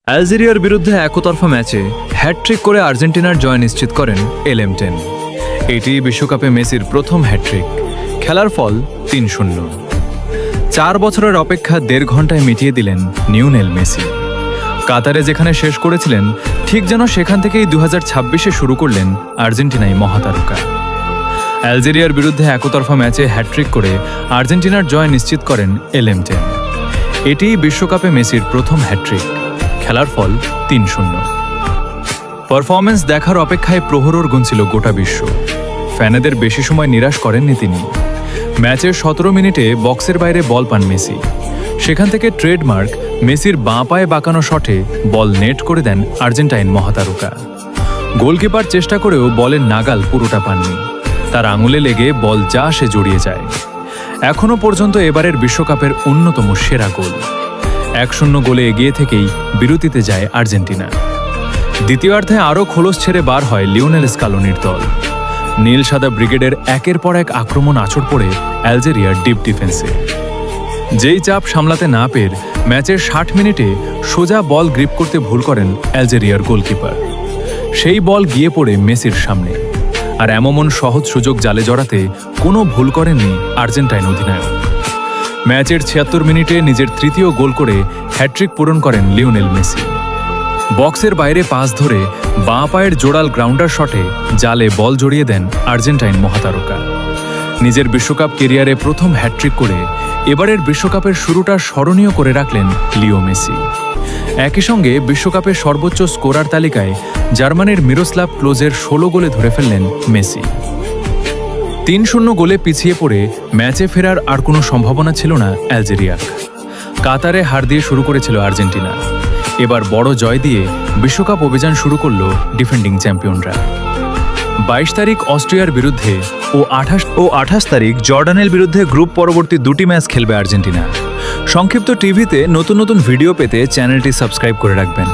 আলজেরিয়ার বিরুদ্ধে একতরফা ম্যাচে হ্যাটট্রিক করে আর্জেন্টিনার জয় নিশ্চিত করেন এলএম10। এটি বিশ্বকাপে মেসির প্রথম হ্যাটট্রিক। খেলার ফল ৩-০। ৪ বছরের অপেক্ষা ১.৫ ঘন্টায় মিটিয়ে দিলেন লিওনেল মেসি। কাতারে যেখানে শেষ করেছিলেন, ঠিক যেন সেখান থেকেই ২০২৬-এ শুরু করলেন আর্জেন্টিনায় মহাতারকা। আলজেরিয়ার বিরুদ্ধে একতরফা ম্যাচে হ্যাটট্রিক করে আর্জেন্টিনার জয় নিশ্চিত করেন এলএম10। এটি বিশ্বকাপে মেসির প্রথম হ্যাটট্রিক। খেলার ফল ৩-০। পারফরম্যান্স দেখার অপেক্ষায় প্রহরর গুনছিল গোটা বিশ্ব। ফ্যানেদের বেশি সময় নিরাশ করেননি তিনি। ম্যাচের ১৭ মিনিটে বক্সের বাইরে বল পান মেসি। সেখান থেকে ট্রেডমার্ক মেসির বাঁ পায়ে বাঁকানো শটে বল নেট করে দেন আর্জেন্টাইন মহাতারকা। গোলকিপার চেষ্টা করেও বলের নাগাল পুরোটা পাননি। তার আঙুলে লেগে বল যা সে জড়িয়ে যায়। এখনও পর্যন্ত এবারের বিশ্বকাপের অন্যতম সেরা গোল। ১-০ গোলে এগিয়ে থেকেই বিরতিতে যায় আর্জেন্টিনা। দ্বিতীয়ার্ধে আরও খোলস ছেড়ে বার হয় লিওনেল স্কালোনির দল। নীল সাদা ব্রিগেডের একের পর এক আক্রমণ আছড় পড়ে আলজেরিয়ার ডিপ ডিফেন্সে। যেই চাপ সামলাতে না পেরে ম্যাচের ৬০ মিনিটে সোজা বল গ্রিপ করতে ভুল করেন আলজেরিয়ার গোলকিপার। সেই বল গিয়ে পড়ে মেসির সামনে। আর এমন সহজ সুযোগ জালে জড়াতে কোনো ভুল করেননি আর্জেন্টাইন অধিনায়ক। ম্যাচের ৭৬ মিনিটে নিজের তৃতীয় গোল করে হ্যাটট্রিক পূরণ করেন লিওনেল মেসি। বক্সের বাইরে পাস ধরে বাঁ পায়ের জোড়াল গ্রাউন্ডার শটে জালে বল জড়িয়ে দেন আর্জেন্টাইন মহাতারকা। নিজের বিশ্বকাপ কেরিয়ারে প্রথম হ্যাটট্রিক করে এবারের বিশ্বকাপের শুরুটা স্মরণীয় করে রাখলেন লিও মেসি। একই সঙ্গে বিশ্বকাপের সর্বোচ্চ স্কোরার তালিকায় জার্মানির মিরোস্লাভ ক্লোজের ১৬ গোলে ধরে ফেললেন মেসি। ৩-০ গোলে পিছিয়ে পড়ে ম্যাচে ফেরার আর কোনো সম্ভাবনা ছিল না আলজেরিয়ার। কাতারে হার দিয়ে শুরু করেছিল আর্জেন্টিনা। এবার বড় জয় দিয়ে বিশ্বকাপ অভিযান শুরু করল ডিফেন্ডিং চ্যাম্পিয়নরা। ২২ তারিখ অস্ট্রিয়ার বিরুদ্ধে ও ২৮ তারিখ জর্ডানের বিরুদ্ধে গ্রুপ পরবর্তী দুটি ম্যাচ খেলবে আর্জেন্টিনা। সংক্ষিপ্ত টিভিতে নতুন নতুন ভিডিও পেতে চ্যানেলটি সাবস্ক্রাইব করে রাখবেন।